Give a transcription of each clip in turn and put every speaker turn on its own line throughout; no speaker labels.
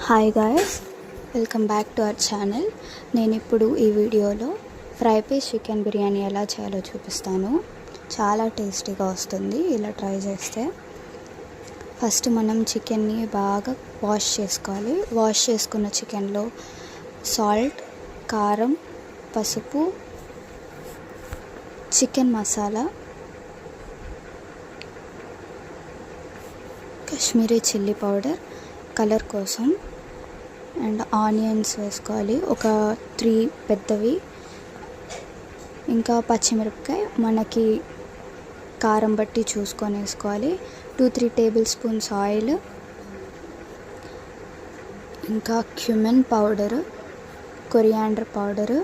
Hi guys, welcome back to our channel. నేను ఇప్పుడు ఈ వీడియోలో ఫ్రై పీస్ చికెన్ బిర్యానీ ఎలా చేయాలో చూపిస్తాను. చాలా టేస్టీగా వస్తుంది ఇలా ట్రై చేస్తే. ఫస్ట్ మనం చికెన్ని బాగా వాష్ చేసుకోవాలి. వాష్ చేసుకున్న చికెన్లో సాల్ట్, కారం, పసుపు, chicken masala, Kashmiri chilli powder colour కోసం, అండ్ ఆనియన్స్ వేసుకోవాలి, ఒక 3 పెద్దవి, ఇంకా పచ్చిమిరపకాయ మనకి కారం బట్టి చూసుకొని వేసుకోవాలి. 2-3 టేబుల్ స్పూన్స్ ఆయిల్, ఇంకా cumin powder, coriander powder,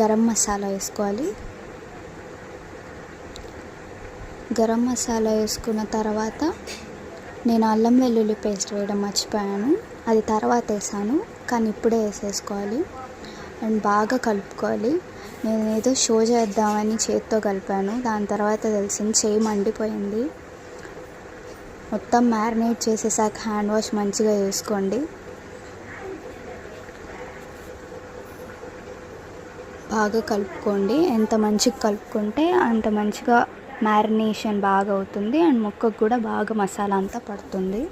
garam masala వేసుకోవాలి. గరం మసాలా వేసుకున్న తర్వాత నేను అల్లం వెల్లుల్లి పేస్ట్ వేయడం మర్చిపోయాను, అది తర్వాత వేసాను, కానీ ఇప్పుడే వేసేసుకోవాలి. అండ్ బాగా కలుపుకోవాలి. నేను ఏదో షో చేద్దామని చేతితో కలిపాను, దాని తర్వాత తెలిసింది చేయి మండిపోయింది. మొత్తం మ్యారినేట్ చేసేసాక హ్యాండ్ వాష్ మంచిగా చేసుకోండి. బాగా కలుపుకోండి. ఎంత మంచిగా కలుపుకుంటే అంత మంచిగా మ్యారినేషన్ బాగా అవుతుంది అండ్ ముక్కకు కూడా బాగా మసాలా అంతా పడుతుంది.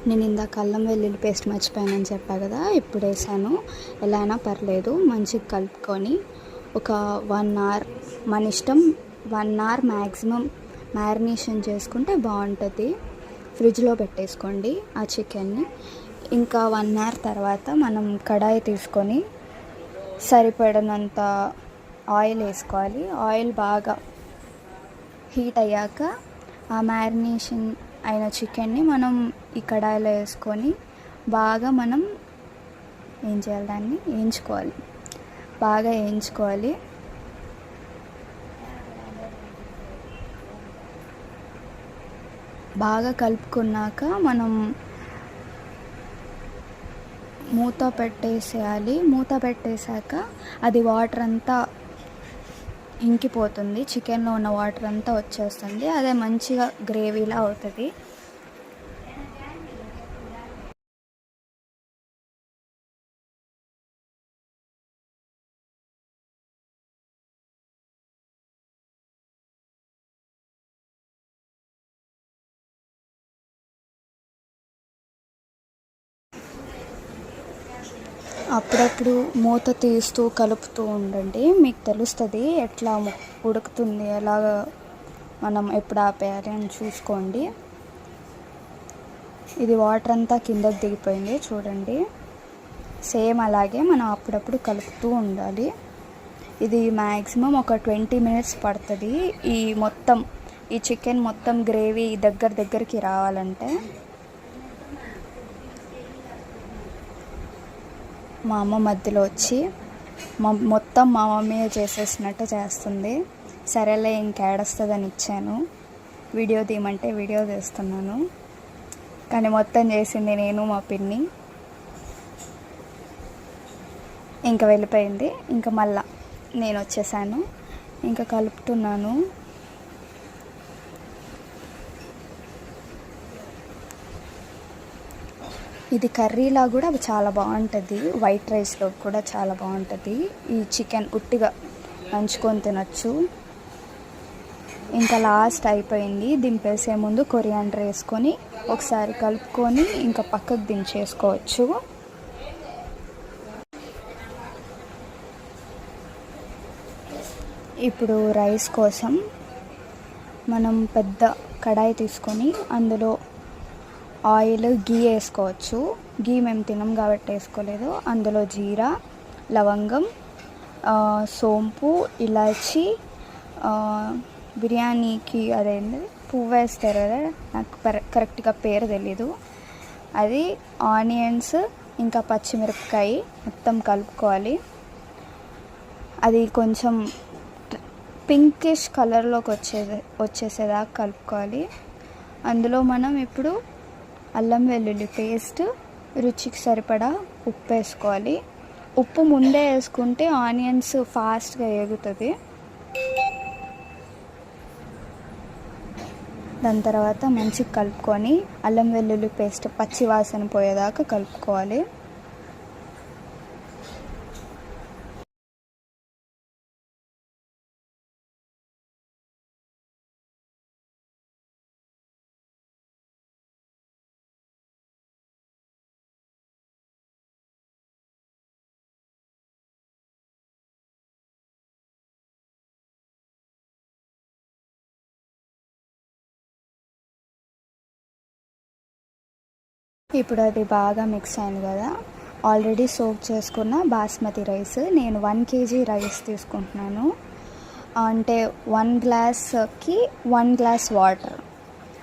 నేను ఇందాక అల్లం వెల్లుల్లి పేస్ట్ మర్చిపోయానని చెప్పా కదా, ఇప్పుడు వేసాను. ఎలా అయినా పర్లేదు, మంచిగా కలుపుకొని ఒక 1 అవర్, మన ఇష్టం, 1 అవర్ మ్యాక్సిమం మ్యారినేషన్ చేసుకుంటే బాగుంటుంది. ఫ్రిడ్జ్లో పెట్టేసుకోండి ఆ చికెన్ని. ఇంకా 1 అవర్ తర్వాత మనం కడాయి తీసుకొని సరిపడినంత ఆయిల్ వేసుకోవాలి. ఆయిల్ బాగా హీట్ అయ్యాక ఆ మ్యారినేషన్ అయిన చికెన్ని మనం ఈ కడాయిలో వేసుకొని బాగా మనం ఏం చేయాలి, దాన్ని వేయించుకోవాలి. బాగా వేయించుకోవాలి. బాగా కలుపుకున్నాక మనం మూత పెట్టేసేయాలి. మూత పెట్టేశాక అది వాటర్ అంతా ఇంకిపోతుంది, చికెన్లో ఉన్న వాటర్ అంతా వచ్చేస్తుంది. అదే మంచిగా గ్రేవీలా అవుతుంది. అప్పుడప్పుడు మూత తీస్తూ కలుపుతూ ఉండండి, మీకు తెలుస్తుంది ఎట్లా ఉడుకుతుంది, ఎలాగ మనం ఎప్పుడు ఆపేయాలి అని చూసుకోండి. ఇది వాటర్ అంతా కిందకి దిగిపోయింది చూడండి. సేమ్ అలాగే మనం అప్పుడప్పుడు కలుపుతూ ఉండాలి. ఇది మ్యాక్సిమం ఒక 20 మినిట్స్ పడుతుంది. ఈ చికెన్ మొత్తం గ్రేవీ దగ్గరికి రావాలంటే. మా అమ్మ మధ్యలో వచ్చి మొత్తం మా మమ్మీయే చేసేసినట్టు చేస్తుంది. సరేలే ఇంకేడొస్తుందని ఇచ్చాను, వీడియో తీయమంటే వీడియో తీస్తున్నాను, కానీ మొత్తం చేసింది నేను, మా పిన్ని. ఇంకా వెళ్ళిపోయింది. ఇంకా మళ్ళా నేను వచ్చేసాను, ఇంకా కలుపుతున్నాను. ఇది కర్రీలా కూడా చాలా బాగుంటుంది, వైట్ రైస్లో కూడా చాలా బాగుంటుంది. ఈ చికెన్ ఉట్టిగా నంచుకొని తినచ్చు. ఇంకా లాస్ట్ అయిపోయింది, దింపేసే ముందు కొరియాండర్ వేసుకొని ఒకసారి కలుపుకొని ఇంకా పక్కకు దించేసుకోవచ్చు. ఇప్పుడు రైస్ కోసం మనం పెద్ద కడాయి తీసుకొని అందులో ఆయిల్, గీ వేసుకోవచ్చు. గీ మేము తినం కాబట్టి వేసుకోలేదు. అందులో జీరా, లవంగం, సోంపు, ఇలాచి, బిర్యానీకి అదేంటి పువ్వు వేస్తారు కదా, నాకు కరెక్ట్గా పేరు తెలీదు, అది, ఆనియన్స్, ఇంకా పచ్చిమిరపకాయ మొత్తం కలుపుకోవాలి. అది కొంచెం పింకిష్ కలర్లోకి వచ్చేసేదాకా కలుపుకోవాలి. అందులో మనం ఇప్పుడు అల్లం వెల్లుల్లి పేస్ట్, రుచికి సరిపడా ఉప్పు వేసుకోవాలి. ఉప్పు ముందే వేసుకుంటే ఆనియన్స్ ఫాస్ట్గా వేగుతుంది. దాని తర్వాత మంచిగా కలుపుకొని అల్లం వెల్లుల్లి పేస్ట్ పచ్చి వాసన పోయేదాకా కలుపుకోవాలి. ఇప్పుడు అది బాగా మిక్స్ అయింది కదా. ఆల్రెడీ సోక్ చేసుకున్న బాస్మతి రైస్, నేను 1 kg రైస్ తీసుకుంటున్నాను. అంటే 1 గ్లాస్కి 1 గ్లాస్ వాటర్,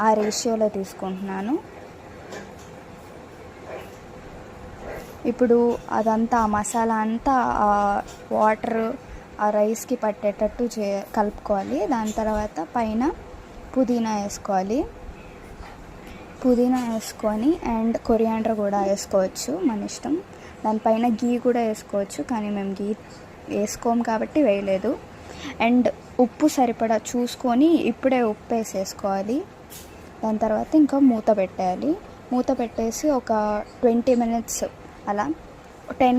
ఆ రేషియోలో తీసుకుంటున్నాను. ఇప్పుడు అదంతా ఆ మసాలా అంతా ఆ వాటర్ ఆ రైస్కి పట్టేటట్టు కలుపుకోవాలి. దాని తర్వాత పైన పుదీనా వేసుకోవాలి. పుదీనా వేసుకొని అండ్ కొరియాండర్ కూడా వేసుకోవచ్చు, మన ఇష్టం. దానిపైన గీ కూడా వేసుకోవచ్చు, కానీ మేము గీ వేసుకోము కాబట్టి వేయలేదు. అండ్ ఉప్పు సరిపడా చూసుకొని ఇప్పుడే ఉప్పు వేసేసుకోవాలి. దాని తర్వాత ఇంకా మూత పెట్టేయాలి. మూత పెట్టేసి ఒక 20 minutes అలా 10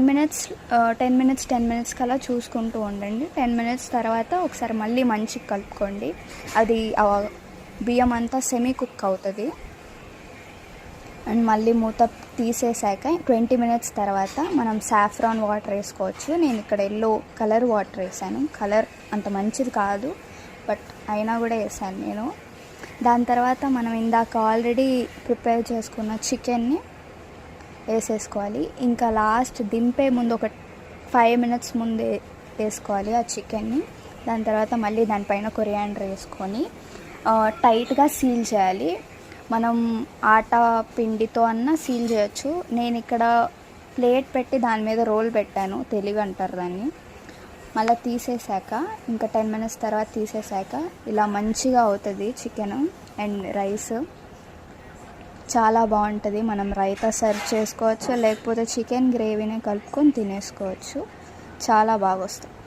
minutes కలా చూసుకుంటూ ఉండండి. 10 minutes తర్వాత ఒకసారి మళ్ళీ మంచిగా కలుపుకోండి. అది బియ్యం అంతా సెమీ కుక్ అవుతుంది. అండ్ మళ్ళీ మూత తీసేసాక 20 minutes తర్వాత మనం సాఫ్రాన్ వాటర్ వేసుకోవచ్చు. నేను ఇక్కడ ఎల్లో కలర్ వాటర్ వేసాను. కలర్ అంత మంచిది కాదు, బట్ అయినా కూడా వేసాను నేను. దాని తర్వాత మనం ఇందాక ఆల్రెడీ ప్రిపేర్ చేసుకున్న చికెన్ని వేసేసుకోవాలి. ఇంకా లాస్ట్ దింపే ముందు ఒక 5 minutes ముందే వేసుకోవాలి ఆ చికెన్ని. దాని తర్వాత మళ్ళీ దానిపైన కొరియాండర్ వేసుకొని టైట్గా సీల్ చేయాలి. మనం ఆటా పిండితో అన్నా సీల్ చేయొచ్చు. నేను ఇక్కడ ప్లేట్ పెట్టి దాని మీద రోల్ పెట్టాను, తెలివి అంటారు దాన్ని. మళ్ళీ తీసేసాక ఇంకా 10 minutes తర్వాత తీసేసాక ఇలా మంచిగా అవుతుంది చికెన్ అండ్ రైస్. చాలా బాగుంటుంది. మనం రైతా సర్వ్ చేసుకోవచ్చు, లేకపోతే చికెన్ గ్రేవీని కలుపుకొని తినేసుకోవచ్చు. చాలా బాగా వస్తుంది.